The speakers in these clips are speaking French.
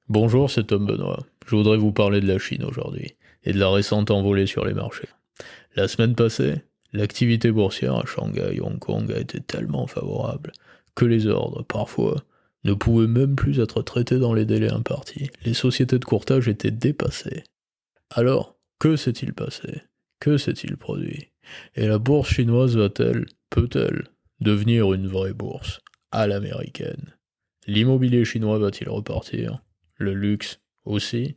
Bonjour, c'est Tom Benoît. Je voudrais vous parler de la Chine aujourd'hui et de la récente envolée sur les marchés. La semaine passée, l'activité boursière à Shanghai et Hong Kong a été tellement favorable que les ordres, parfois, ne pouvaient même plus être traités dans les délais impartis. Les sociétés de courtage étaient dépassées. Alors, que s'est-il passé? Que s'est-il produit? Et la bourse chinoise peut-elle devenir une vraie bourse à l'américaine? L'immobilier chinois va-t-il repartir? Le luxe aussi?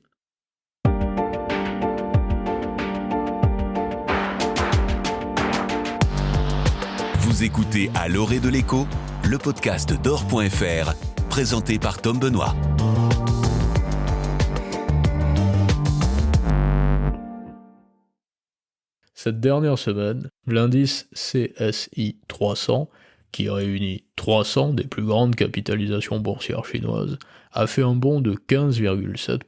Vous écoutez À l'orée de l'écho, le podcast d'or.fr, présenté par Tom Benoît. Cette dernière semaine, l'indice CSI 300, qui réunit 300 des plus grandes capitalisations boursières chinoises, a fait un bond de 15,7%,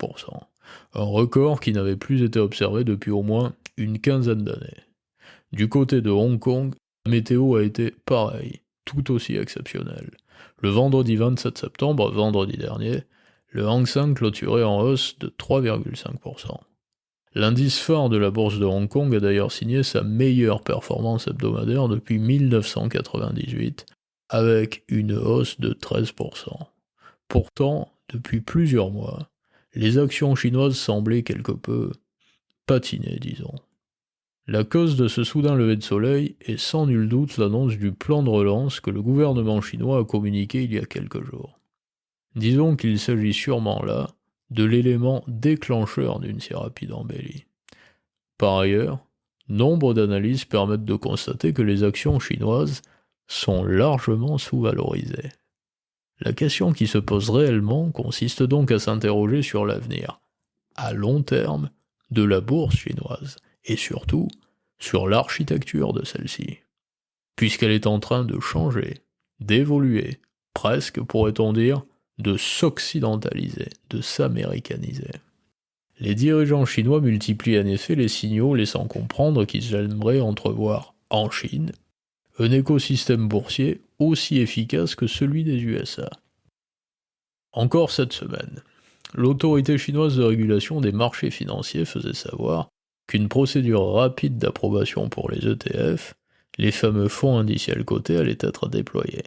un record qui n'avait plus été observé depuis au moins une quinzaine d'années. Du côté de Hong Kong, la météo a été pareille, tout aussi exceptionnelle. Le vendredi 27 septembre, vendredi dernier, le Hang Seng clôturait en hausse de 3,5%. L'indice phare de la bourse de Hong Kong a d'ailleurs signé sa meilleure performance hebdomadaire depuis 1998, avec une hausse de 13%. Pourtant, depuis plusieurs mois, les actions chinoises semblaient quelque peu patiner, disons. La cause de ce soudain lever de soleil est sans nul doute l'annonce du plan de relance que le gouvernement chinois a communiqué il y a quelques jours. Disons qu'il s'agit sûrement là de l'élément déclencheur d'une si rapide embellie. Par ailleurs, nombre d'analyses permettent de constater que les actions chinoises sont largement sous-valorisées. La question qui se pose réellement consiste donc à s'interroger sur l'avenir, à long terme, de la bourse chinoise, et surtout sur l'architecture de celle-ci, puisqu'elle est en train de changer, d'évoluer, presque pourrait-on dire, de s'occidentaliser, de s'américaniser. Les dirigeants chinois multiplient en effet les signaux laissant comprendre qu'ils aimeraient entrevoir en Chine un écosystème boursier aussi efficace que celui des USA. Encore cette semaine, l'autorité chinoise de régulation des marchés financiers faisait savoir qu'une procédure rapide d'approbation pour les ETF, les fameux fonds indiciels cotés, allait être déployée.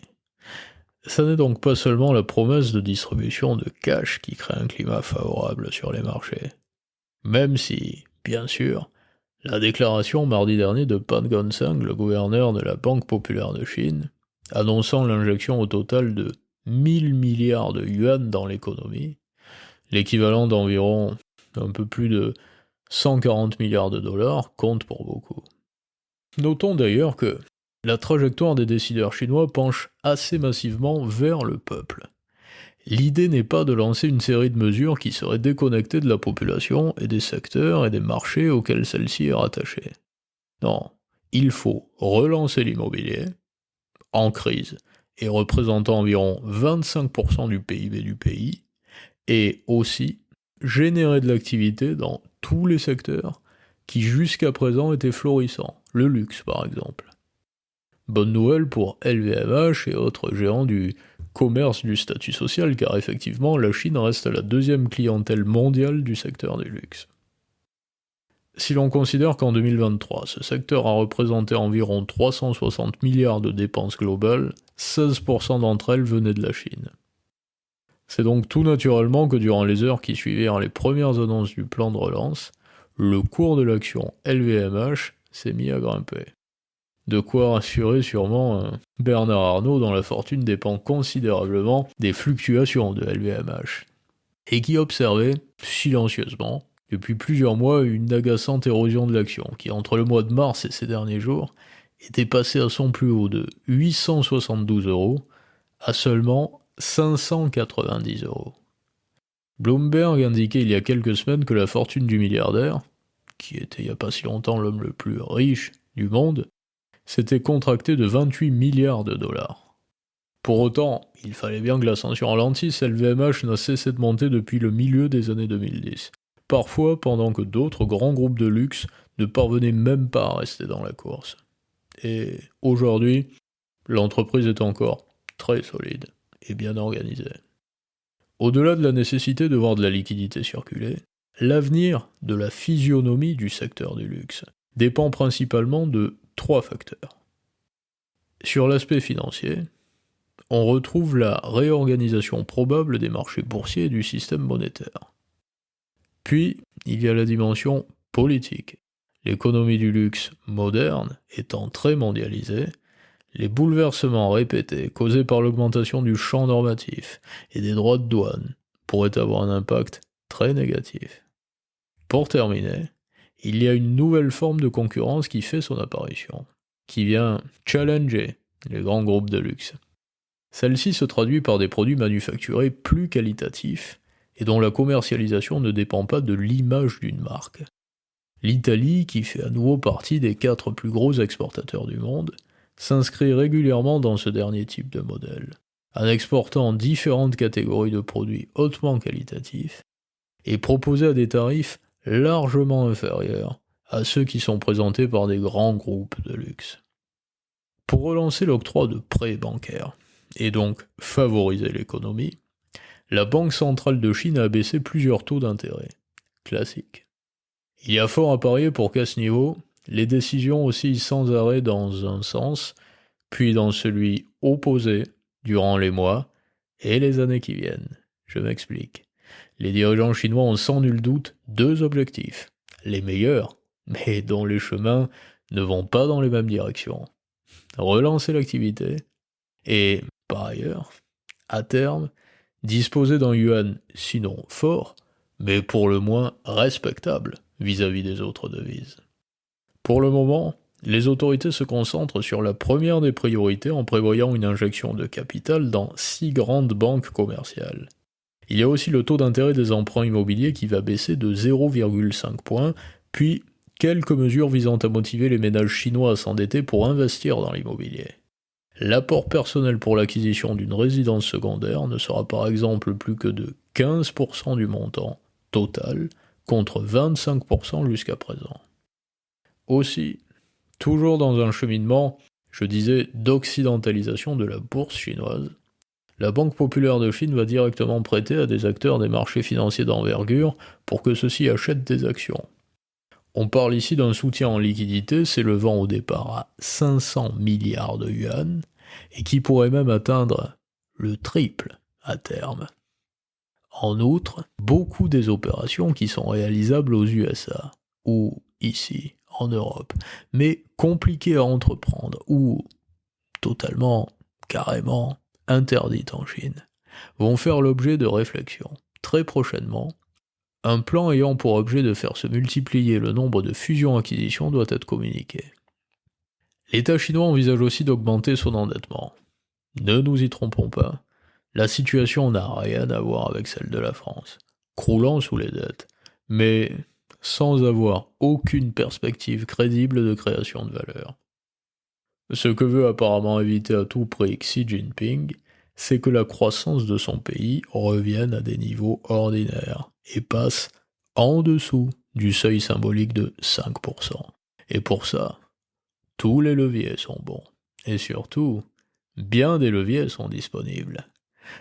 Ça n'est donc pas seulement la promesse de distribution de cash qui crée un climat favorable sur les marchés. Même si, bien sûr, la déclaration mardi dernier de Pan Gonsang, le gouverneur de la Banque populaire de Chine, annonçant l'injection au total de 1000 milliards de yuan dans l'économie, l'équivalent d'environ un peu plus de 140 milliards de dollars, compte pour beaucoup. Notons d'ailleurs que la trajectoire des décideurs chinois penche assez massivement vers le peuple. L'idée n'est pas de lancer une série de mesures qui seraient déconnectées de la population et des secteurs et des marchés auxquels celle-ci est rattachée. Non, il faut relancer l'immobilier, en crise, et représentant environ 25% du PIB du pays, et aussi générer de l'activité dans tous les secteurs qui jusqu'à présent étaient florissants, le luxe par exemple. Bonne nouvelle pour LVMH et autres géants du commerce du statut social, car effectivement la Chine reste la deuxième clientèle mondiale du secteur du luxe. Si l'on considère qu'en 2023, ce secteur a représenté environ 360 milliards de dépenses globales, 16% d'entre elles venaient de la Chine. C'est donc tout naturellement que durant les heures qui suivirent les premières annonces du plan de relance, le cours de l'action LVMH s'est mis à grimper. De quoi rassurer sûrement Bernard Arnault dont la fortune dépend considérablement des fluctuations de LVMH, et qui observait, silencieusement, depuis plusieurs mois une agaçante érosion de l'action, qui entre le mois de mars et ces derniers jours, était passée à son plus haut de 872 € à seulement 590 €. Bloomberg indiquait il y a quelques semaines que la fortune du milliardaire, qui était il n'y a pas si longtemps l'homme le plus riche du monde, s'était contractée de 28 milliards de dollars. Pour autant, il fallait bien que l'ascension ralentisse, LVMH n'a cessé de monter depuis le milieu des années 2010, parfois pendant que d'autres grands groupes de luxe ne parvenaient même pas à rester dans la course. Et aujourd'hui, l'entreprise est encore très solide et bien organisée. Au-delà de la nécessité de voir de la liquidité circuler, l'avenir de la physionomie du secteur du luxe dépend principalement de 3 facteurs. Sur l'aspect financier, on retrouve la réorganisation probable des marchés boursiers et du système monétaire. Puis, il y a la dimension politique. L'économie du luxe moderne étant très mondialisée, les bouleversements répétés causés par l'augmentation du champ normatif et des droits de douane pourraient avoir un impact très négatif. Pour terminer, il y a une nouvelle forme de concurrence qui fait son apparition, qui vient challenger les grands groupes de luxe. Celle-ci se traduit par des produits manufacturés plus qualitatifs et dont la commercialisation ne dépend pas de l'image d'une marque. L'Italie, qui fait à nouveau partie des 4 plus gros exportateurs du monde, s'inscrit régulièrement dans ce dernier type de modèle, en exportant différentes catégories de produits hautement qualitatifs et proposés à des tarifs largement inférieurs à ceux qui sont présentés par des grands groupes de luxe. Pour relancer l'octroi de prêts bancaires, et donc favoriser l'économie, la Banque centrale de Chine a abaissé plusieurs taux d'intérêt. Classique. Il y a fort à parier pour qu'à ce niveau, les décisions oscillent sans arrêt dans un sens, puis dans celui opposé durant les mois et les années qui viennent. Je m'explique. Les dirigeants chinois ont sans nul doute 2 objectifs, les meilleurs, mais dont les chemins ne vont pas dans les mêmes directions. Relancer l'activité et, par ailleurs, à terme, disposer d'un yuan sinon fort, mais pour le moins respectable vis-à-vis des autres devises. Pour le moment, les autorités se concentrent sur la première des priorités en prévoyant une injection de capital dans 6 grandes banques commerciales. Il y a aussi le taux d'intérêt des emprunts immobiliers qui va baisser de 0,5 points, puis quelques mesures visant à motiver les ménages chinois à s'endetter pour investir dans l'immobilier. L'apport personnel pour l'acquisition d'une résidence secondaire ne sera par exemple plus que de 15% du montant total, contre 25% jusqu'à présent. Aussi, toujours dans un cheminement, je disais, d'occidentalisation de la bourse chinoise, la Banque populaire de Chine va directement prêter à des acteurs des marchés financiers d'envergure pour que ceux-ci achètent des actions. On parle ici d'un soutien en liquidité s'élevant au départ à 500 milliards de yuan et qui pourrait même atteindre le triple à terme. En outre, beaucoup des opérations qui sont réalisables aux USA ou ici, en Europe, mais compliquées à entreprendre ou totalement, carrément interdites en Chine, vont faire l'objet de réflexions. Très prochainement, un plan ayant pour objet de faire se multiplier le nombre de fusions-acquisitions doit être communiqué. L'État chinois envisage aussi d'augmenter son endettement. Ne nous y trompons pas, la situation n'a rien à voir avec celle de la France, croulant sous les dettes, mais sans avoir aucune perspective crédible de création de valeur. Ce que veut apparemment éviter à tout prix Xi Jinping, c'est que la croissance de son pays revienne à des niveaux ordinaires et passe en dessous du seuil symbolique de 5%. Et pour ça, tous les leviers sont bons. Et surtout, bien des leviers sont disponibles.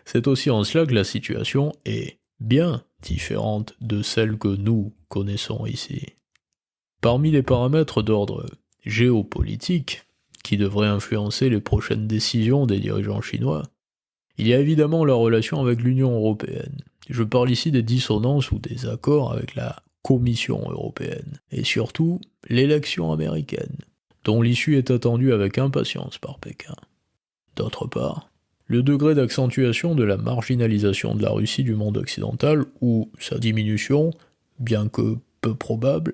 C'est aussi en cela que la situation est bien différente de celle que nous connaissons ici. Parmi les paramètres d'ordre géopolitique, qui devraient influencer les prochaines décisions des dirigeants chinois, il y a évidemment la relation avec l'Union européenne. Je parle ici des dissonances ou des accords avec la Commission européenne, et surtout l'élection américaine, dont l'issue est attendue avec impatience par Pékin. D'autre part, le degré d'accentuation de la marginalisation de la Russie du monde occidental, ou sa diminution, bien que peu probable,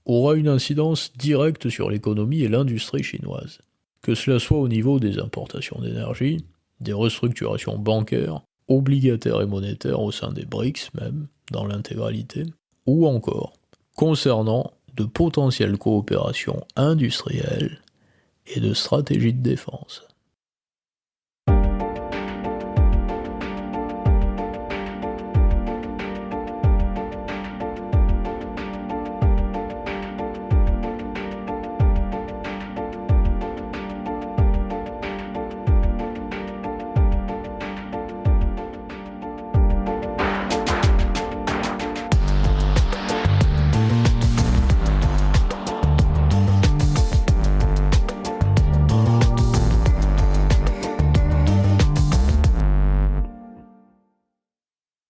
aura une incidence directe sur l'économie et l'industrie chinoise. Que cela soit au niveau des importations d'énergie, des restructurations bancaires, obligataires et monétaires au sein des BRICS même, dans l'intégralité, ou encore concernant de potentielles coopérations industrielles et de stratégies de défense.